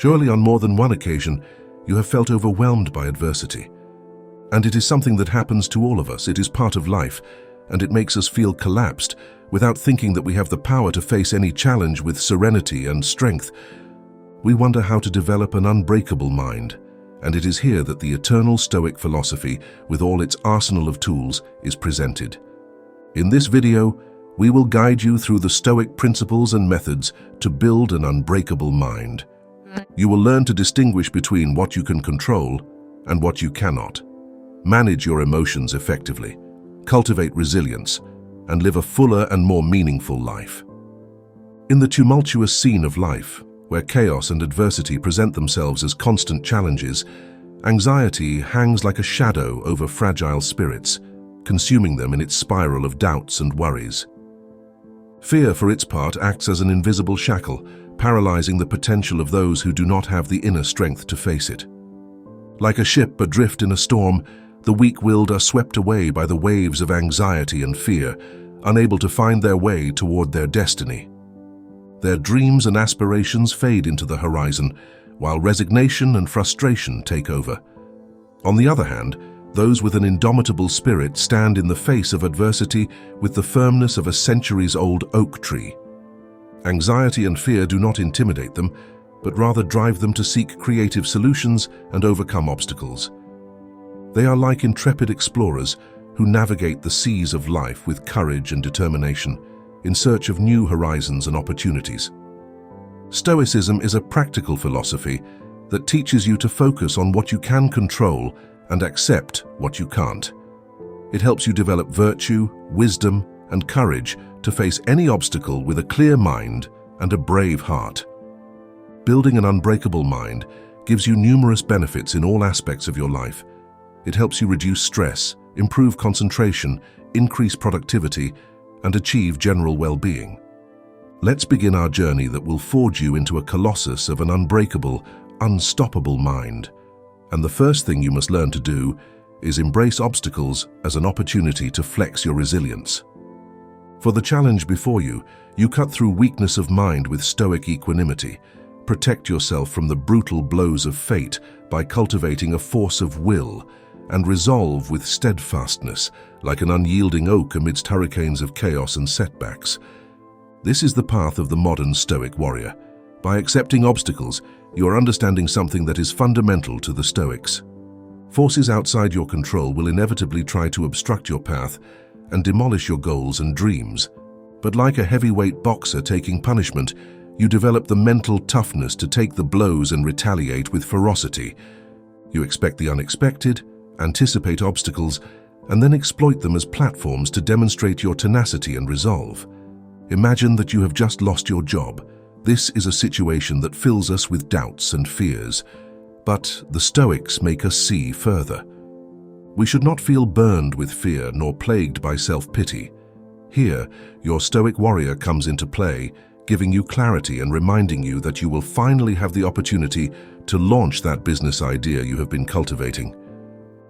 Surely on more than one occasion, you have felt overwhelmed by adversity. And it is something that happens to all of us. It is part of life, and it makes us feel collapsed without thinking that we have the power to face any challenge with serenity and strength. We wonder how to develop an unbreakable mind, and it is here that the eternal Stoic philosophy, with all its arsenal of tools, is presented. In this video, we will guide you through the Stoic principles and methods to build an unbreakable mind. You will learn to distinguish between what you can control and what you cannot, manage your emotions effectively, cultivate resilience, and live a fuller and more meaningful life. In the tumultuous scene of life, where chaos and adversity present themselves as constant challenges, anxiety hangs like a shadow over fragile spirits, consuming them in its spiral of doubts and worries. Fear, for its part, acts as an invisible shackle, paralyzing the potential of those who do not have the inner strength to face it. Like a ship adrift in a storm, the weak-willed are swept away by the waves of anxiety and fear, unable to find their way toward their destiny. Their dreams and aspirations fade into the horizon, while resignation and frustration take over. On the other hand, those with an indomitable spirit stand in the face of adversity with the firmness of a centuries-old oak tree. Anxiety and fear do not intimidate them, but rather drive them to seek creative solutions and overcome obstacles. They are like intrepid explorers who navigate the seas of life with courage and determination, in search of new horizons and opportunities. Stoicism is a practical philosophy that teaches you to focus on what you can control and accept what you can't. It helps you develop virtue, wisdom, and courage to face any obstacle with a clear mind and a brave heart. Building an unbreakable mind gives you numerous benefits in all aspects of your life. It helps you reduce stress, improve concentration, increase productivity, and achieve general well-being. Let's begin our journey that will forge you into a colossus of an unbreakable, unstoppable mind. And the first thing you must learn to do is embrace obstacles as an opportunity to flex your resilience. For the challenge before you, you cut through weakness of mind with stoic equanimity. Protect yourself from the brutal blows of fate by cultivating a force of will, and resolve with steadfastness, like an unyielding oak amidst hurricanes of chaos and setbacks. This is the path of the modern Stoic warrior. By accepting obstacles, you are understanding something that is fundamental to the Stoics. Forces outside your control will inevitably try to obstruct your path and demolish your goals and dreams. But like a heavyweight boxer taking punishment, you develop the mental toughness to take the blows and retaliate with ferocity. You expect the unexpected, anticipate obstacles, and then exploit them as platforms to demonstrate your tenacity and resolve. Imagine that you have just lost your job. This is a situation that fills us with doubts and fears, but the Stoics make us see further. We should not feel burned with fear nor plagued by self-pity. Here, your Stoic warrior comes into play, giving you clarity and reminding you that you will finally have the opportunity to launch that business idea you have been cultivating.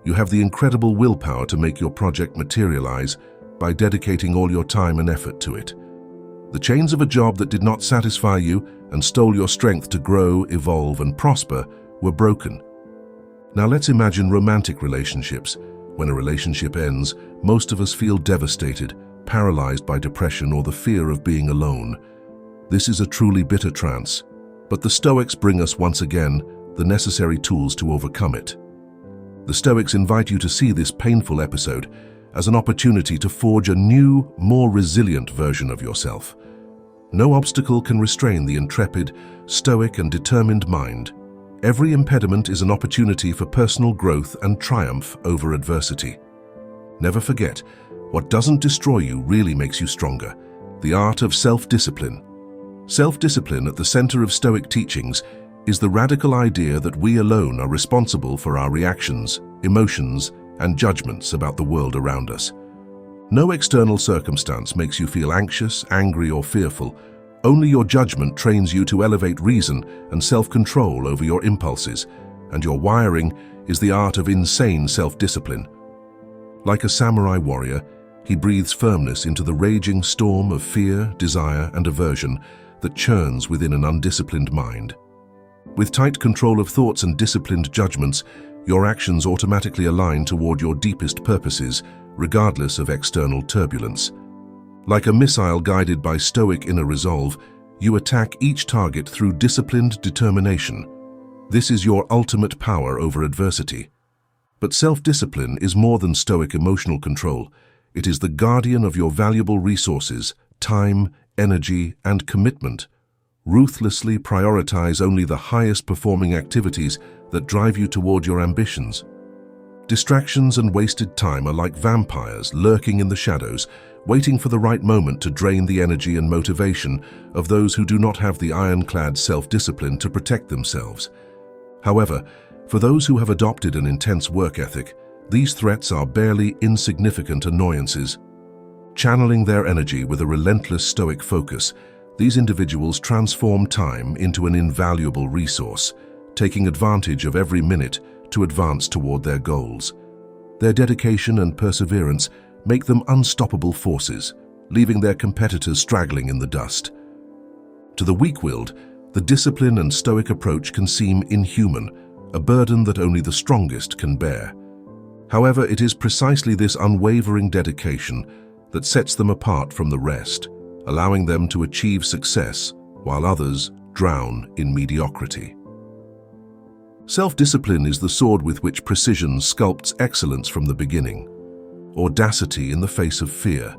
You have the incredible willpower to make your project materialize by dedicating all your time and effort to it. The chains of a job that did not satisfy you and stole your strength to grow, evolve, and prosper were broken. Now let's imagine romantic relationships. When a relationship ends, most of us feel devastated, paralyzed by depression or the fear of being alone. This is a truly bitter trance, but the Stoics bring us once again the necessary tools to overcome it. The Stoics invite you to see this painful episode as an opportunity to forge a new, more resilient version of yourself. No obstacle can restrain the intrepid, stoic, and determined mind. Every impediment is an opportunity for personal growth and triumph over adversity. Never forget, what doesn't destroy you really makes you stronger. The art of self-discipline. Self-discipline at the center of Stoic teachings is the radical idea that we alone are responsible for our reactions, emotions, and judgments about the world around us. No external circumstance makes you feel anxious, angry, or fearful. Only your judgment trains you to elevate reason and self-control over your impulses, and your wiring is the art of insane self-discipline. Like a samurai warrior, he breathes firmness into the raging storm of fear, desire, and aversion that churns within an undisciplined mind. With tight control of thoughts and disciplined judgments, your actions automatically align toward your deepest purposes, regardless of external turbulence. Like a missile guided by stoic inner resolve, you attack each target through disciplined determination. This is your ultimate power over adversity. But self-discipline is more than stoic emotional control. It is the guardian of your valuable resources, time, energy, and commitment. Ruthlessly prioritize only the highest performing activities that drive you toward your ambitions. Distractions and wasted time are like vampires lurking in the shadows, waiting for the right moment to drain the energy and motivation of those who do not have the ironclad self-discipline to protect themselves. However, for those who have adopted an intense work ethic, these threats are barely insignificant annoyances. Channeling their energy with a relentless stoic focus, these individuals transform time into an invaluable resource, taking advantage of every minute to advance toward their goals. Their dedication and perseverance make them unstoppable forces, leaving their competitors straggling in the dust. To the weak-willed, the discipline and stoic approach can seem inhuman, a burden that only the strongest can bear. However, it is precisely this unwavering dedication that sets them apart from the rest, allowing them to achieve success while others drown in mediocrity. Self-discipline is the sword with which precision sculpts excellence from the beginning. Audacity in the face of fear.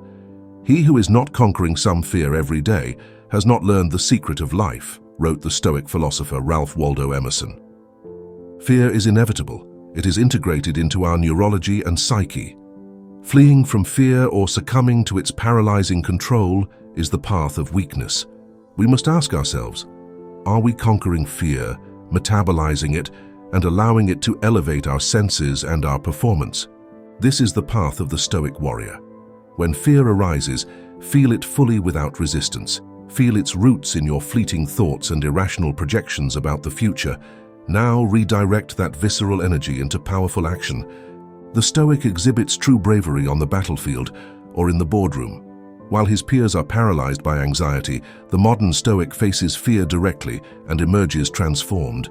He who is not conquering some fear every day has not learned the secret of life, wrote the Stoic philosopher Ralph Waldo Emerson. Fear is inevitable. It is integrated into our neurology and psyche. Fleeing from fear or succumbing to its paralyzing control is the path of weakness. We must ask ourselves, are we conquering fear, metabolizing it, and allowing it to elevate our senses and our performance? This is the path of the Stoic warrior. When fear arises, feel it fully without resistance. Feel its roots in your fleeting thoughts and irrational projections about the future. Now redirect that visceral energy into powerful action. The Stoic exhibits true bravery on the battlefield or in the boardroom. While his peers are paralyzed by anxiety, the modern Stoic faces fear directly and emerges transformed.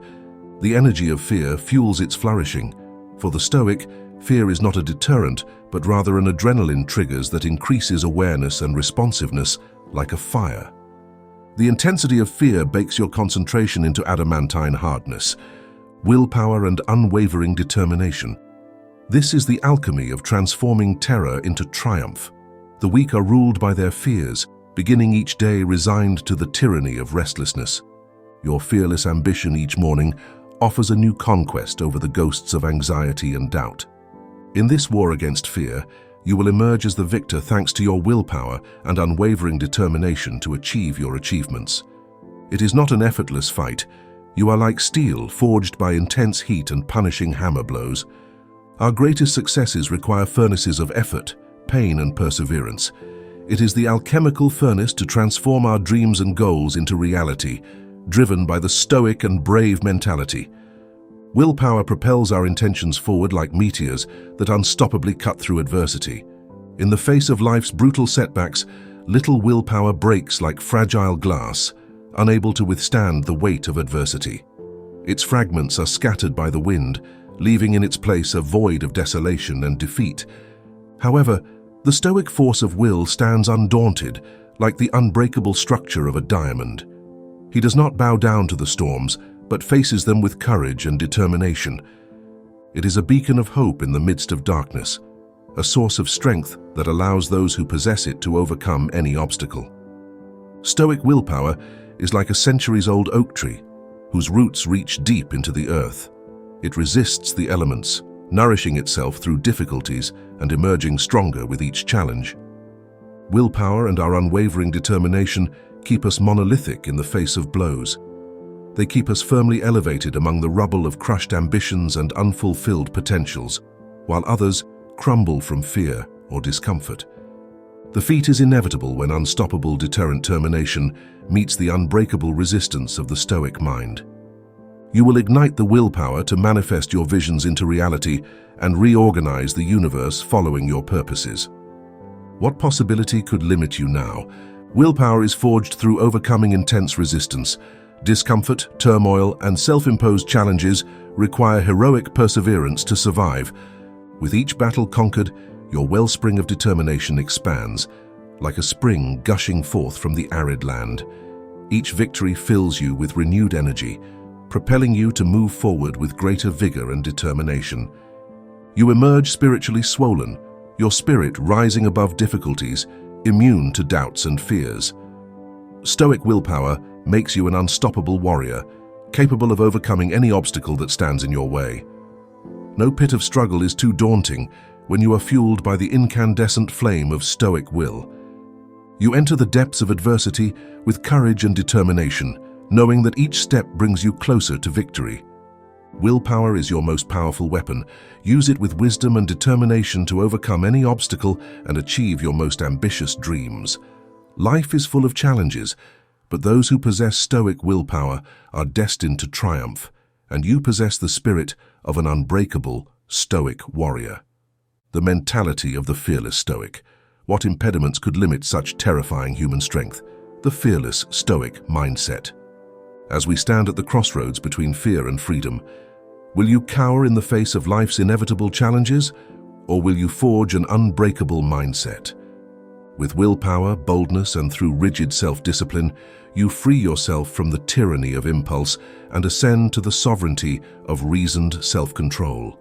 The energy of fear fuels its flourishing. For the Stoic, fear is not a deterrent, but rather an adrenaline triggers that increases awareness and responsiveness like a fire. The intensity of fear bakes your concentration into adamantine hardness, willpower and unwavering determination. This is the alchemy of transforming terror into triumph. The weak are ruled by their fears, beginning each day resigned to the tyranny of restlessness. Your fearless ambition each morning offers a new conquest over the ghosts of anxiety and doubt. In this war against fear, you will emerge as the victor thanks to your willpower and unwavering determination to achieve your achievements. It is not an effortless fight. You are like steel forged by intense heat and punishing hammer blows. Our greatest successes require furnaces of effort, pain, and perseverance. It is the alchemical furnace to transform our dreams and goals into reality, driven by the stoic and brave mentality. Willpower propels our intentions forward like meteors that unstoppably cut through adversity. In the face of life's brutal setbacks, little willpower breaks like fragile glass, unable to withstand the weight of adversity. Its fragments are scattered by the wind, leaving in its place a void of desolation and defeat. However, the stoic force of will stands undaunted, like the unbreakable structure of a diamond. He does not bow down to the storms, but faces them with courage and determination. It is a beacon of hope in the midst of darkness, a source of strength that allows those who possess it to overcome any obstacle. Stoic willpower is like a centuries-old oak tree, whose roots reach deep into the earth. It resists the elements, nourishing itself through difficulties and emerging stronger with each challenge. Willpower and our unwavering determination keep us monolithic in the face of blows. They keep us firmly elevated among the rubble of crushed ambitions and unfulfilled potentials, while others crumble from fear or discomfort. The feat is inevitable when unstoppable deterrent determination meets the unbreakable resistance of the Stoic mind. You will ignite the willpower to manifest your visions into reality and reorganize the universe following your purposes. What possibility could limit you now? Willpower is forged through overcoming intense resistance, Discomfort, turmoil, and self-imposed challenges require heroic perseverance to survive. With each battle conquered, your wellspring of determination expands, like a spring gushing forth from the arid land. Each victory fills you with renewed energy, propelling you to move forward with greater vigor and determination. You emerge spiritually swollen, your spirit rising above difficulties, immune to doubts and fears. Stoic willpower makes you an unstoppable warrior, capable of overcoming any obstacle that stands in your way. No pit of struggle is too daunting when you are fueled by the incandescent flame of stoic will. You enter the depths of adversity with courage and determination, knowing that each step brings you closer to victory. Willpower is your most powerful weapon. Use it with wisdom and determination to overcome any obstacle and achieve your most ambitious dreams. Life is full of challenges, but those who possess stoic willpower are destined to triumph, and you possess the spirit of an unbreakable stoic warrior. The mentality of the fearless stoic. What impediments could limit such terrifying human strength? The fearless stoic mindset. As we stand at the crossroads between fear and freedom, will you cower in the face of life's inevitable challenges, or will you forge an unbreakable mindset? With willpower, boldness, and through rigid self-discipline, you free yourself from the tyranny of impulse and ascend to the sovereignty of reasoned self-control.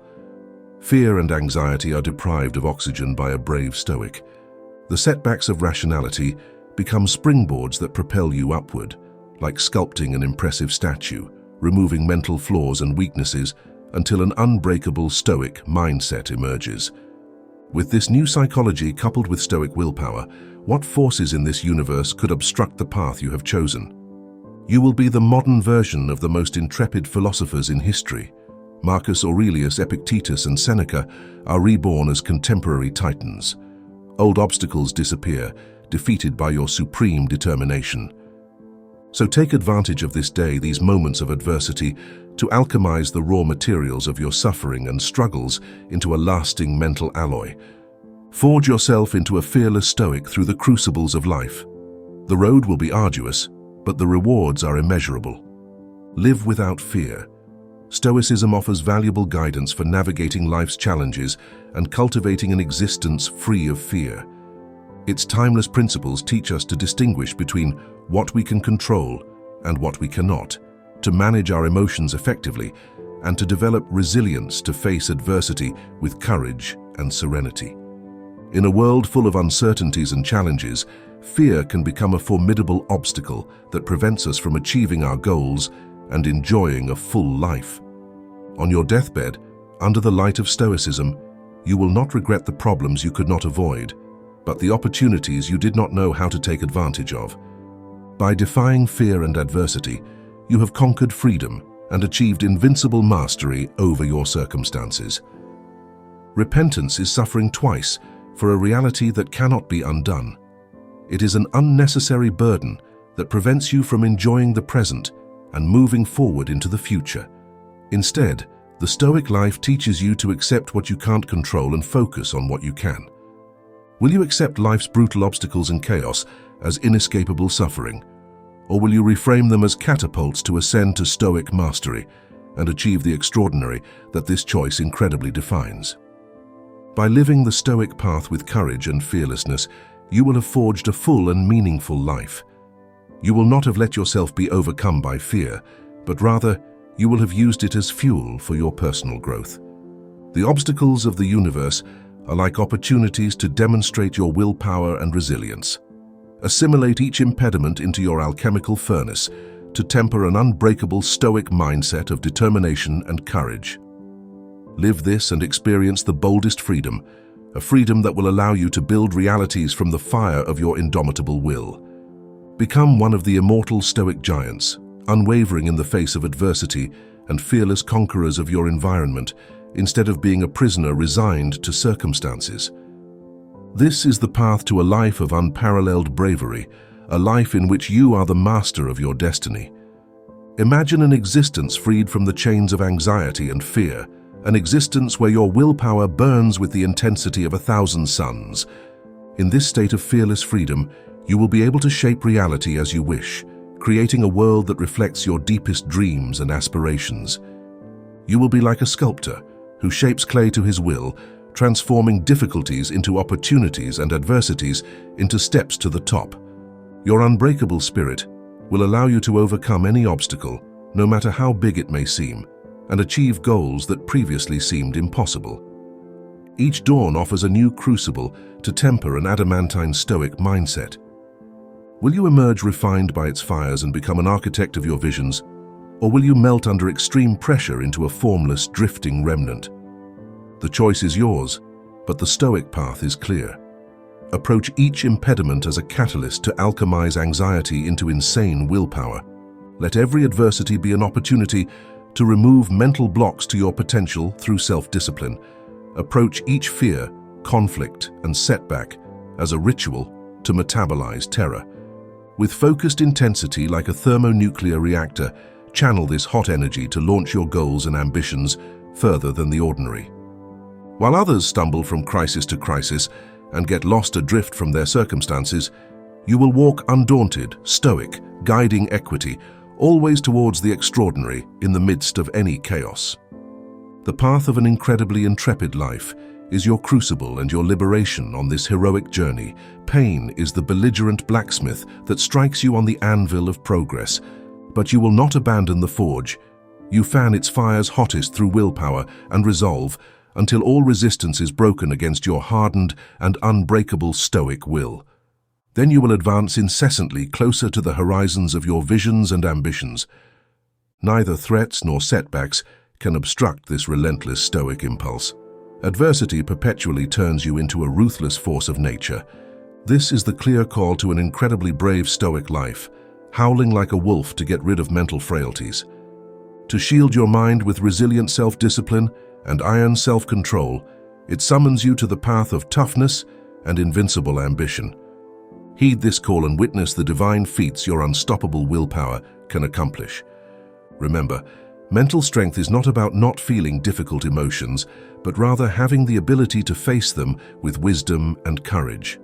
Fear and anxiety are deprived of oxygen by a brave stoic. The setbacks of rationality become springboards that propel you upward, like sculpting an impressive statue, removing mental flaws and weaknesses until an unbreakable stoic mindset emerges. With this new psychology coupled with stoic willpower, what forces in this universe could obstruct the path you have chosen? You will be the modern version of the most intrepid philosophers in history. Marcus Aurelius, Epictetus, and Seneca are reborn as contemporary titans. Old obstacles disappear, defeated by your supreme determination. So take advantage of this day, these moments of adversity, to alchemize the raw materials of your suffering and struggles into a lasting mental alloy. Forge yourself into a fearless stoic through the crucibles of life. The road will be arduous, but the rewards are immeasurable. Live without fear. Stoicism offers valuable guidance for navigating life's challenges and cultivating an existence free of fear. Its timeless principles teach us to distinguish between what we can control and what we cannot, to manage our emotions effectively, and to develop resilience to face adversity with courage and serenity. In a world full of uncertainties and challenges, fear can become a formidable obstacle that prevents us from achieving our goals and enjoying a full life. On your deathbed, under the light of Stoicism, you will not regret the problems you could not avoid, but the opportunities you did not know how to take advantage of. By defying fear and adversity, you have conquered freedom and achieved invincible mastery over your circumstances. Repentance is suffering twice for a reality that cannot be undone. It is an unnecessary burden that prevents you from enjoying the present and moving forward into the future. Instead, the Stoic life teaches you to accept what you can't control and focus on what you can. Will you accept life's brutal obstacles and chaos as inescapable suffering, or will you reframe them as catapults to ascend to Stoic mastery and achieve the extraordinary that this choice incredibly defines? By living the Stoic path with courage and fearlessness, you will have forged a full and meaningful life. You will not have let yourself be overcome by fear, but rather, you will have used it as fuel for your personal growth. The obstacles of the universe are like opportunities to demonstrate your willpower and resilience. Assimilate each impediment into your alchemical furnace to temper an unbreakable Stoic mindset of determination and courage. Live this and experience the boldest freedom, a freedom that will allow you to build realities from the fire of your indomitable will. Become one of the immortal Stoic giants, unwavering in the face of adversity and fearless conquerors of your environment, instead of being a prisoner resigned to circumstances. This is the path to a life of unparalleled bravery, a life in which you are the master of your destiny. Imagine an existence freed from the chains of anxiety and fear, an existence where your willpower burns with the intensity of 1,000 suns. In this state of fearless freedom, you will be able to shape reality as you wish, creating a world that reflects your deepest dreams and aspirations. You will be like a sculptor who shapes clay to his will, transforming difficulties into opportunities and adversities into steps to the top. Your unbreakable spirit will allow you to overcome any obstacle, no matter how big it may seem, and achieve goals that previously seemed impossible. Each dawn offers a new crucible to temper an adamantine Stoic mindset. Will you emerge refined by its fires and become an architect of your visions, or will you melt under extreme pressure into a formless, drifting remnant? The choice is yours, but the Stoic path is clear. Approach each impediment as a catalyst to alchemize anxiety into insane willpower. Let every adversity be an opportunity to remove mental blocks to your potential through self-discipline. Approach each fear, conflict, and setback as a ritual to metabolize terror. With focused intensity like a thermonuclear reactor, channel this hot energy to launch your goals and ambitions further than the ordinary. While others stumble from crisis to crisis and get lost adrift from their circumstances, you will walk undaunted, stoic, guiding equity, always towards the extraordinary in the midst of any chaos. The path of an incredibly intrepid life is your crucible and your liberation on this heroic journey. Pain is the belligerent blacksmith that strikes you on the anvil of progress, but you will not abandon the forge. You fan its fires hottest through willpower and resolve until all resistance is broken against your hardened and unbreakable Stoic will. Then you will advance incessantly closer to the horizons of your visions and ambitions. Neither threats nor setbacks can obstruct this relentless Stoic impulse. Adversity perpetually turns you into a ruthless force of nature. This is the clear call to an incredibly brave Stoic life, howling like a wolf to get rid of mental frailties. To shield your mind with resilient self-discipline and iron self-control, it summons you to the path of toughness and invincible ambition. Heed this call and witness the divine feats your unstoppable willpower can accomplish. Remember, mental strength is not about not feeling difficult emotions, but rather having the ability to face them with wisdom and courage.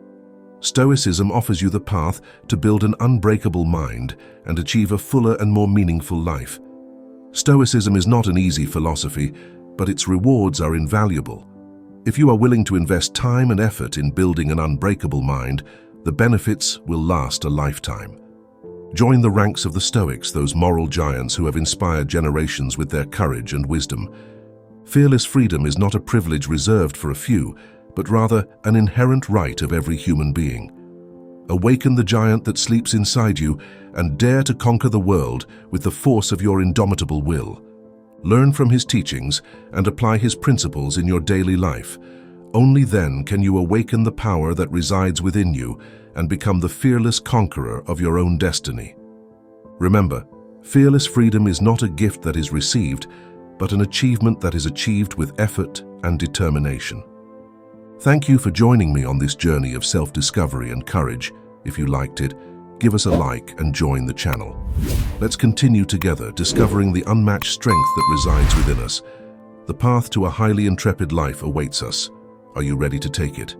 Stoicism offers you the path to build an unbreakable mind and achieve a fuller and more meaningful life. Stoicism is not an easy philosophy, but its rewards are invaluable. If you are willing to invest time and effort in building an unbreakable mind, the benefits will last a lifetime. Join the ranks of the Stoics, those moral giants who have inspired generations with their courage and wisdom. Fearless freedom is not a privilege reserved for a few, but rather an inherent right of every human being. Awaken the giant that sleeps inside you and dare to conquer the world with the force of your indomitable will. Learn from his teachings and apply his principles in your daily life. Only then can you awaken the power that resides within you and become the fearless conqueror of your own destiny. Remember, fearless freedom is not a gift that is received, but an achievement that is achieved with effort and determination. Thank you for joining me on this journey of self-discovery and courage. If you liked it, give us a like and join the channel. Let's continue together, discovering the unmatched strength that resides within us. The path to a highly intrepid life awaits us. Are you ready to take it?